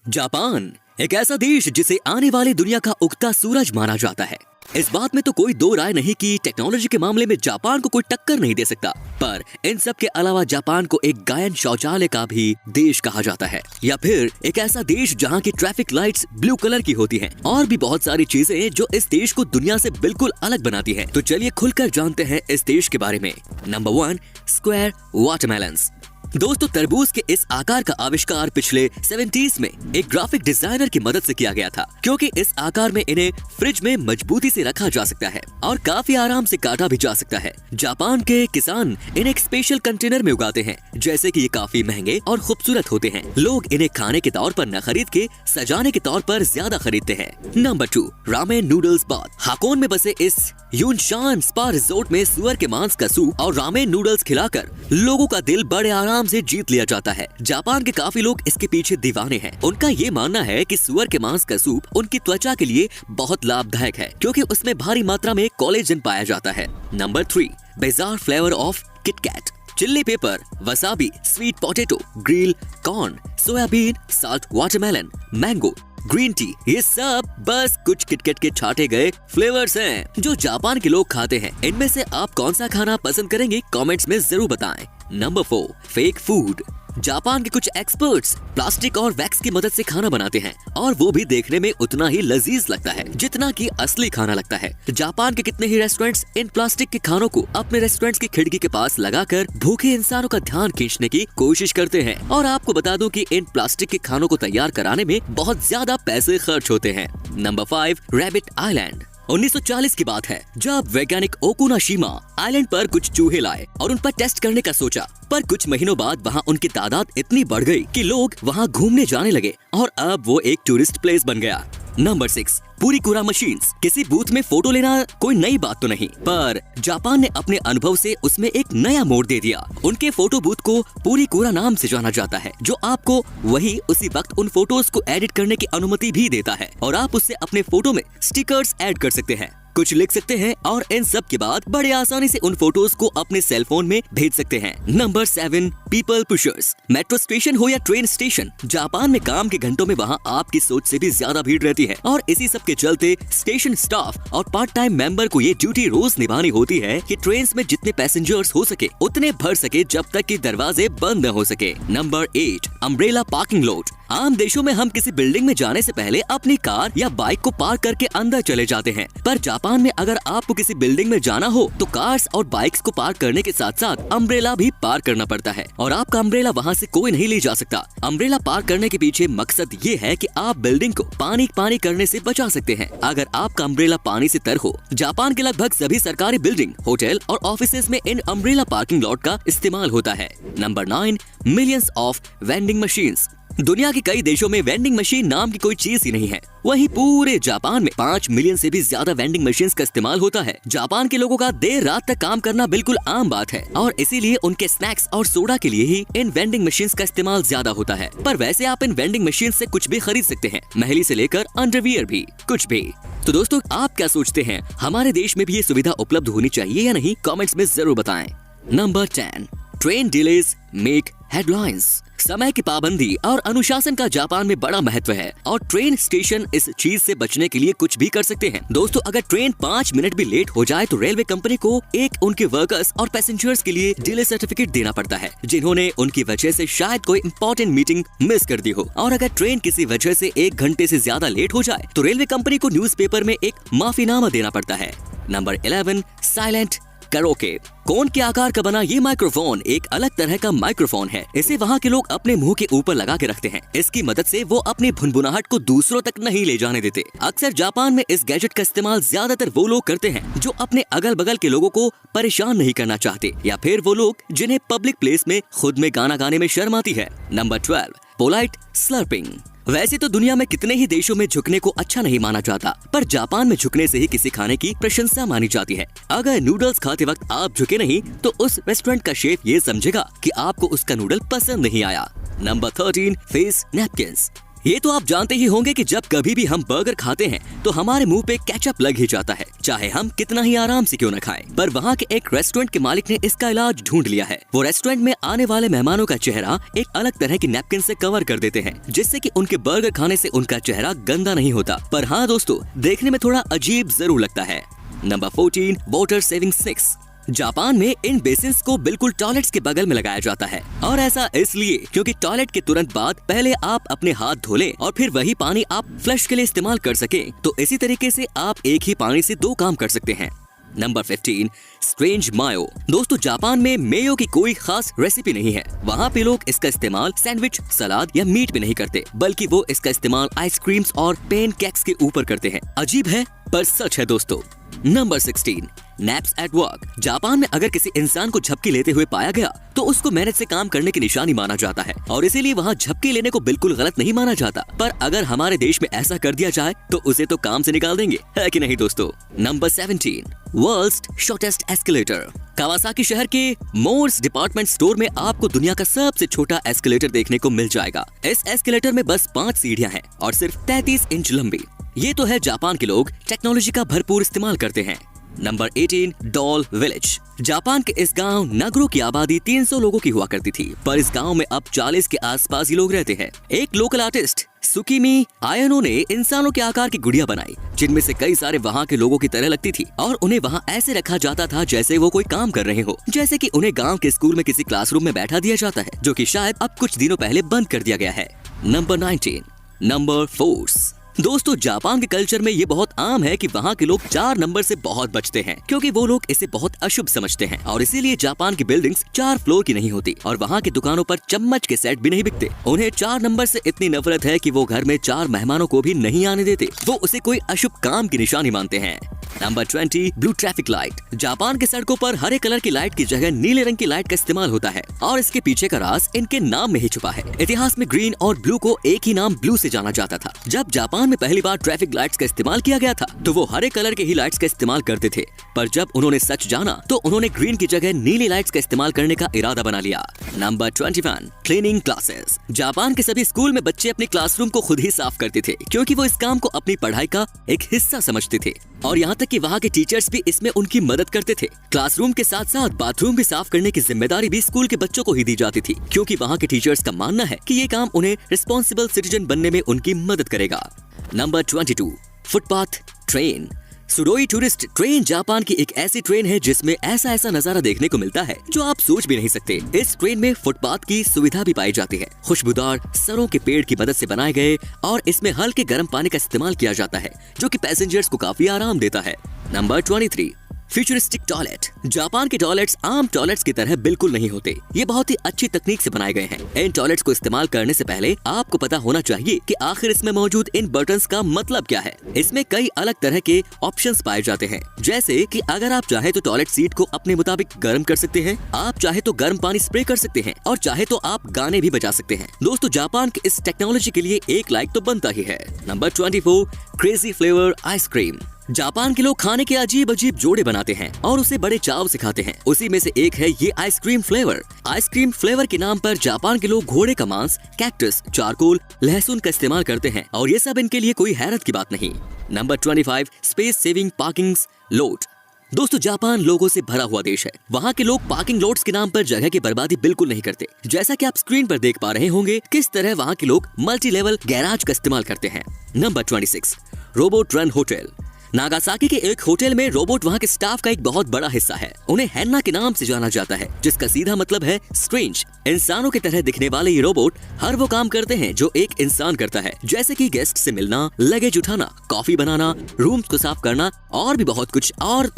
Japan एक ऐसा देश जिसे आने वाली दुनिया का उगता सूरज माना जाता है। इस बात में तो कोई दो राय नहीं कि टेक्नोलॉजी के मामले में जापान को कोई टक्कर नहीं दे सकता। पर इन सब के अलावा जापान को एक गायन शौचालय का भी देश कहा जाता है, या फिर एक ऐसा देश जहां की ट्रैफिक लाइट्स ब्लू कलर की होती हैं, और भी बहुत सारी चीजें जो इस देश को दुनिया से बिल्कुल अलग बनाती हैं। तो चलिए खुलकर जानते हैं इस देश के बारे में। Number 1, square watermelons. दोस्तों, तरबूज के इस आकार का आविष्कार पिछले 70s में एक ग्राफिक डिजाइनर की मदद से किया गया था, क्योंकि इस आकार में इन्हें फ्रिज में मजबूती से रखा जा सकता है और काफी आराम से काटा भी जा सकता है। जापान के किसान इन्हें एक स्पेशल कंटेनर में उगाते हैं, जैसे कि ये काफी महंगे और खूबसूरत होते हैं। लोग इन्हें खाने के तौर पर न खरीद के सजाने के तौर पर ज्यादा खरीदते हैं। Number 2, ramen noodles bath. Hakone में बसे इस यूनशान स्पा रिजोर्ट में सुअर के मांस का सूप और रामेन नूडल्स खिलाकर लोगों का दिल बड़े आराम से जीत लिया जाता है। जापान के काफी लोग इसके पीछे दीवाने हैं। उनका ये मानना है कि सुअर के मांस का सूप उनकी त्वचा के लिए बहुत लाभदायक है, क्योंकि उसमें भारी मात्रा में कोलेजन पाया जाता है। Number 3, bizarre flavour of KitKat. Chilli paper, wasabi, sweet potato, grill corn, soybean, salt watermelon, mango, green tea, ये सब बस कुछ किटकैट के छाटे गए फ्लेवर्स हैं जो जापान के लोग खाते हैं। इनमें से आप कौन सा खाना पसंद करेंगे, कमेंट्स में जरूर बताएं। Number 4, fake food. जापान के कुछ एक्सपर्ट्स प्लास्टिक और वैक्स की मदद से खाना बनाते हैं, और वो भी देखने में उतना ही लजीज लगता है जितना कि असली खाना लगता है। जापान के कितने ही रेस्टोरेंट्स इन प्लास्टिक के खानों को अपने रेस्टोरेंट्स की खिड़की के पास लगाकर भूखे इंसानों का ध्यान खींचने की कोशिश करते हैं। और आपको बता दूं कि इन प्लास्टिक के खानों को तैयार कराने में बहुत ज्यादा पैसे खर्च होते हैं। Number 5, rabbit island. 1940 की बात है, जब वैज्ञानिक ओकुनाशिमा आइलैंड पर कुछ चूहे लाए और उन पर टेस्ट करने का सोचा। पर कुछ महीनों बाद वहाँ उनकी तादाद इतनी बढ़ गई कि लोग वहाँ घूमने जाने लगे और अब वो एक टूरिस्ट प्लेस बन गया। Number 6, Purikura machines. किसी बूथ में फोटो लेना कोई नई बात तो नहीं, पर जापान ने अपने अनुभव से उसमें एक नया मोड़ दे दिया। उनके फोटो बूथ को पुरीकुरा नाम से जाना जाता है, जो आपको वही उसी वक्त उन फोटोज को एडिट करने की अनुमति भी देता है, और आप उससे अपने फोटो में स्टिकर्स ऐड कर सकते हैं, कुछ लिख सकते हैं, और इन सब के बाद बड़े आसानी से उन फोटोज को अपने सेल फोन में भेज सकते हैं। Number 7, people pushers. Metro station हो या ट्रेन स्टेशन, जापान में काम के घंटों में वहाँ आपकी सोच से भी ज्यादा भीड़ रहती है, और इसी सब के चलते स्टेशन स्टाफ और पार्ट टाइम मेंबर को ये ड्यूटी रोज निभानी होती है कि ट्रेन में जितने पैसेंजर्स हो सके उतने भर सके, जब तक कि दरवाजे बंद न हो सके। Number 8, umbrella parking lot. आम देशों में हम किसी बिल्डिंग में जाने से पहले अपनी कार या बाइक को पार्क करके अंदर चले जाते हैं, पर जापान में अगर आपको किसी बिल्डिंग में जाना हो तो कार्स और बाइक्स को पार्क करने के साथ साथ अम्ब्रेला भी पार्क करना पड़ता है, और आपका अम्ब्रेला वहाँ से कोई नहीं ले जा सकता। अम्ब्रेला पार्क करने के पीछे मकसद ये है कि आप बिल्डिंग को पानी करने से बचा सकते हैं अगर आपका अम्ब्रेला पानी से तर हो। जापान के लगभग सभी सरकारी बिल्डिंग, होटल और ऑफिसेज में इन अम्ब्रेला पार्किंग लॉट का इस्तेमाल होता है। Number 9, millions of vending machines. दुनिया के कई देशों में वेंडिंग मशीन नाम की कोई चीज ही नहीं है, वहीं पूरे जापान में 5 मिलियन से भी ज्यादा वेंडिंग मशीन्स का इस्तेमाल होता है। जापान के लोगों का देर रात तक काम करना बिल्कुल आम बात है, और इसीलिए उनके स्नैक्स और सोडा के लिए ही इन वेंडिंग मशीन्स का इस्तेमाल ज्यादा होता है। पर वैसे आप इन वेंडिंग मशीन से कुछ भी खरीद सकते हैं, महली से लेकर अंडरवियर भी, कुछ भी। तो दोस्तों, आप क्या सोचते हैं, हमारे देश में भी ये सुविधा उपलब्ध होनी चाहिए या नहीं, कमेंट्स में जरूर बताएं। Number 10, train delays make headlines. समय की पाबंदी और अनुशासन का जापान में बड़ा महत्व है, और ट्रेन स्टेशन इस चीज से बचने के लिए कुछ भी कर सकते हैं। दोस्तों, अगर ट्रेन 5 मिनट भी लेट हो जाए तो रेलवे कंपनी को एक उनके वर्कर्स और पैसेंजर्स के लिए डिले सर्टिफिकेट देना पड़ता है, जिन्होंने उनकी वजह से शायद कोई इंपॉर्टेंट मीटिंग मिस कर दी हो। और अगर ट्रेन किसी वजह से 1 घंटे से ज्यादा लेट हो जाए तो रेलवे कंपनी को न्यूज़पेपर में एक माफीनामा देना पड़ता है। Number 11, silent karaoke. कोन के आकार का बना ये माइक्रोफोन एक अलग तरह का माइक्रोफोन है। इसे वहाँ के लोग अपने मुंह के ऊपर लगा के रखते हैं। इसकी मदद से वो अपनी भुनभुनाहट को दूसरों तक नहीं ले जाने देते। अक्सर जापान में इस गैजेट का इस्तेमाल ज्यादातर वो लोग करते हैं जो अपने अगल बगल के लोगों को परेशान नहीं करना चाहते, या फिर वो लोग जिन्हें पब्लिक प्लेस में खुद में गाना गाने में शर्म आती है। Number 12, polite slurping. वैसे तो दुनिया में कितने ही देशों में झुकने को अच्छा नहीं माना जाता, पर जापान में झुकने से ही किसी खाने की प्रशंसा मानी जाती है। अगर नूडल्स खाते वक्त आप झुके नहीं तो उस रेस्टोरेंट का शेफ ये समझेगा कि आपको उसका नूडल पसंद नहीं आया। Number 13, face napkins. ये तो आप जानते ही होंगे कि जब कभी भी हम बर्गर खाते हैं तो हमारे मुंह पे केचप लग ही जाता है, चाहे हम कितना ही आराम से क्यों न खाएं। पर वहाँ के एक रेस्टोरेंट के मालिक ने इसका इलाज ढूंढ लिया है। वो रेस्टोरेंट में आने वाले मेहमानों का चेहरा एक अलग तरह की नैपकिन से कवर कर देते हैं, जिससे कि उनके बर्गर खाने से उनका चेहरा गंदा नहीं होता। पर हाँ दोस्तों, देखने में थोड़ा अजीब जरूर लगता है। Number 14, water saving sinks. Japan में इन बेसिन्स को बिल्कुल टॉयलेट्स के बगल में लगाया जाता है, और ऐसा इसलिए क्योंकि टॉयलेट के तुरंत बाद पहले आप अपने हाथ धो लें और फिर वही पानी आप फ्लश के लिए इस्तेमाल कर सकें। तो इसी तरीके से आप एक ही पानी से 2 काम कर सकते हैं। नंबर 15, स्ट्रेंज मायो। दोस्तों, जापान में मेयो की कोई खास रेसिपी नहीं है। वहाँ पे लोग इसका इस्तेमाल सैंडविच, सलाद या मीट पे नहीं करते, बल्कि वो इसका इस्तेमाल आइसक्रीम्स और पेन केक्स के ऊपर करते हैं। अजीब है पर सच है दोस्तों। Number 16, naps at work. Japan में अगर किसी इंसान को झपकी लेते हुए पाया गया तो उसको मेहनत से काम करने की निशानी माना जाता है, और इसीलिए वहाँ झपकी लेने को बिल्कुल गलत नहीं माना जाता। पर अगर हमारे देश में ऐसा कर दिया जाए तो उसे तो काम से निकाल देंगे, है कि नहीं दोस्तों। Number 17, world's shortest escalator. Kawasaki शहर के मोर्स डिपार्टमेंट स्टोर में आपको दुनिया का सबसे छोटा एस्केलेटर देखने को मिल जाएगा। इस एस्केलेटर में बस 5 सीढ़ियां हैं और सिर्फ 33 इंच लंबी। ये तो है जापान के लोग टेक्नोलॉजी का भरपूर इस्तेमाल करते हैं। Number 18, doll village. जापान के इस गांव नागरो की आबादी 300 लोगों की हुआ करती थी, पर इस गांव में अब 40 के आसपास ही लोग रहते हैं। एक लोकल आर्टिस्ट सुकीमी आयनो ने इंसानों के आकार की गुड़िया बनाई, जिनमें से कई सारे वहाँ के लोगों की तरह लगती थी, और उन्हें वहाँ ऐसे रखा जाता था जैसे वो कोई काम कर रहे हो, जैसे कि उन्हें गांव के स्कूल में किसी क्लासरूम में बैठा दिया जाता है, जो कि शायद अब कुछ दिनों पहले बंद कर दिया गया है। Number 19, number force. दोस्तों, जापान के कल्चर में ये बहुत आम है कि वहाँ के लोग 4 नंबर से बहुत बचते हैं, क्योंकि वो लोग इसे बहुत अशुभ समझते हैं, और इसीलिए जापान की बिल्डिंग्स 4 फ्लोर की नहीं होती, और वहाँ की दुकानों पर चम्मच के सेट भी नहीं बिकते। उन्हें 4 नंबर से इतनी नफरत है कि वो घर में 4 मेहमानों को भी नहीं आने देते। वो उसे कोई अशुभ काम की निशानी मानते हैं। Number 20, blue traffic light. Japan के सड़कों पर हरे कलर की लाइट की जगह नीले रंग की लाइट का इस्तेमाल होता है, और इसके पीछे का राज इनके नाम में ही छुपा है। इतिहास में ग्रीन और ब्लू को एक ही नाम ब्लू से जाना जाता था। जब जापान में पहली बार ट्रैफिक लाइट्स का इस्तेमाल किया गया था तो वो हरे कलर के ही लाइट्स का इस्तेमाल करते थे, पर जब उन्होंने सच जाना तो उन्होंने ग्रीन की जगह नीली लाइट्स का इस्तेमाल करने का इरादा बना लिया। Number 21, cleaning classes. जापान के सभी स्कूल में बच्चे अपने क्लासरूम को खुद ही साफ करते थे, क्योंकि वो इस काम को अपनी पढ़ाई का एक हिस्सा समझते थे, और यहाँ तक कि वहाँ के टीचर्स भी इसमें उनकी मदद करते थे। क्लासरूम के साथ साथ बाथरूम भी साफ करने की जिम्मेदारी भी स्कूल के बच्चों को ही दी जाती थी, क्योंकि वहाँ के टीचर्स का मानना है कि ये काम उन्हें रिस्पॉन्सिबल सिटीजन बनने में उनकी मदद करेगा। Number 22, footpath train. सुडोई टूरिस्ट ट्रेन जापान की एक ऐसी ट्रेन है जिसमें ऐसा नजारा देखने को मिलता है जो आप सोच भी नहीं सकते। इस ट्रेन में फुटपाथ की सुविधा भी पाई जाती है। खुशबूदार सरों के पेड़ की मदद से बनाए गए, और इसमें हल्के गर्म पानी का इस्तेमाल किया जाता है, जो कि पैसेंजर्स को काफी आराम देता है। Number 23, futuristic toilet. जापान के टॉयलेट्स आम टॉयलेट्स की तरह बिल्कुल नहीं होते। ये बहुत ही अच्छी तकनीक से बनाए गए हैं। इन टॉयलेट्स को इस्तेमाल करने से पहले आपको पता होना चाहिए कि आखिर इसमें मौजूद इन बटन्स का मतलब क्या है। इसमें कई अलग तरह के ऑप्शंस पाए जाते हैं, जैसे कि अगर आप चाहे तो टॉयलेट सीट को अपने मुताबिक गर्म कर सकते हैं, आप चाहे तो गर्म पानी स्प्रे कर सकते हैं, और चाहे तो आप गाने भी बजा सकते हैं। दोस्तों, जापान के इस टेक्नोलॉजी के लिए एक लाइक तो बनता ही है। Number 24, crazy flavour ice cream. Japan के लोग खाने के अजीब अजीब जोड़े बनाते हैं और उसे बड़े चाव से खाते हैं। उसी में से एक है ये आइसक्रीम फ्लेवर। आइसक्रीम फ्लेवर के नाम पर जापान के लोग घोड़े का मांस, कैक्टस, चारकोल, लहसुन का इस्तेमाल करते हैं, और ये सब इनके लिए कोई हैरत की बात नहीं। Number 25, space saving parking lot. दोस्तों, जापान लोगों से भरा हुआ देश है। वहाँ के लोग पार्किंग लॉट्स के नाम पर जगह की बर्बादी बिल्कुल नहीं करते। जैसा कि आप स्क्रीन पर देख पा रहे होंगे किस तरह वहाँ के लोग मल्टी लेवल गैराज का इस्तेमाल करते हैं। Number 26, robot run hotel. Nagasaki के एक होटल में रोबोट वहाँ के स्टाफ का एक बहुत बड़ा हिस्सा है। उन्हें हैन्ना के नाम से जाना जाता है, जिसका सीधा मतलब है स्ट्रेंज। इंसानों की तरह दिखने वाले ये रोबोट हर वो काम करते हैं जो एक इंसान करता है, जैसे कि गेस्ट से मिलना, लगेज उठाना, कॉफी बनाना, रूम्स को साफ करना, और भी बहुत कुछ। और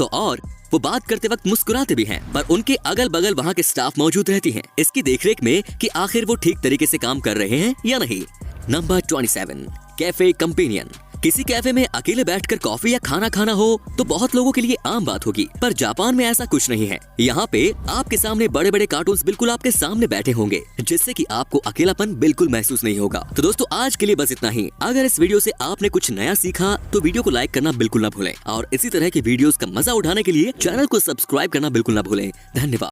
वो बात करते वक्त मुस्कुराते भी हैं, पर उनके अगल बगल वहाँ के स्टाफ मौजूद रहती हैं, इसकी देखरेख में कि आखिर वो ठीक तरीके से काम कर रहे हैं या नहीं। Number 27, cafe companion. किसी कैफे में अकेले बैठकर कॉफी या खाना खाना हो तो बहुत लोगों के लिए आम बात होगी, पर जापान में ऐसा कुछ नहीं है। यहाँ पे आपके सामने बड़े बड़े कार्टून्स बिल्कुल आपके सामने बैठे होंगे, जिससे कि आपको अकेलापन बिल्कुल महसूस नहीं होगा। तो दोस्तों, आज के लिए बस इतना ही। अगर इस वीडियो से आपने कुछ नया सीखा तो वीडियो को लाइक करना बिल्कुल ना भूलें, और इसी तरह की वीडियोस का मजा उठाने के लिए चैनल को सब्सक्राइब करना बिल्कुल ना भूलें। धन्यवाद।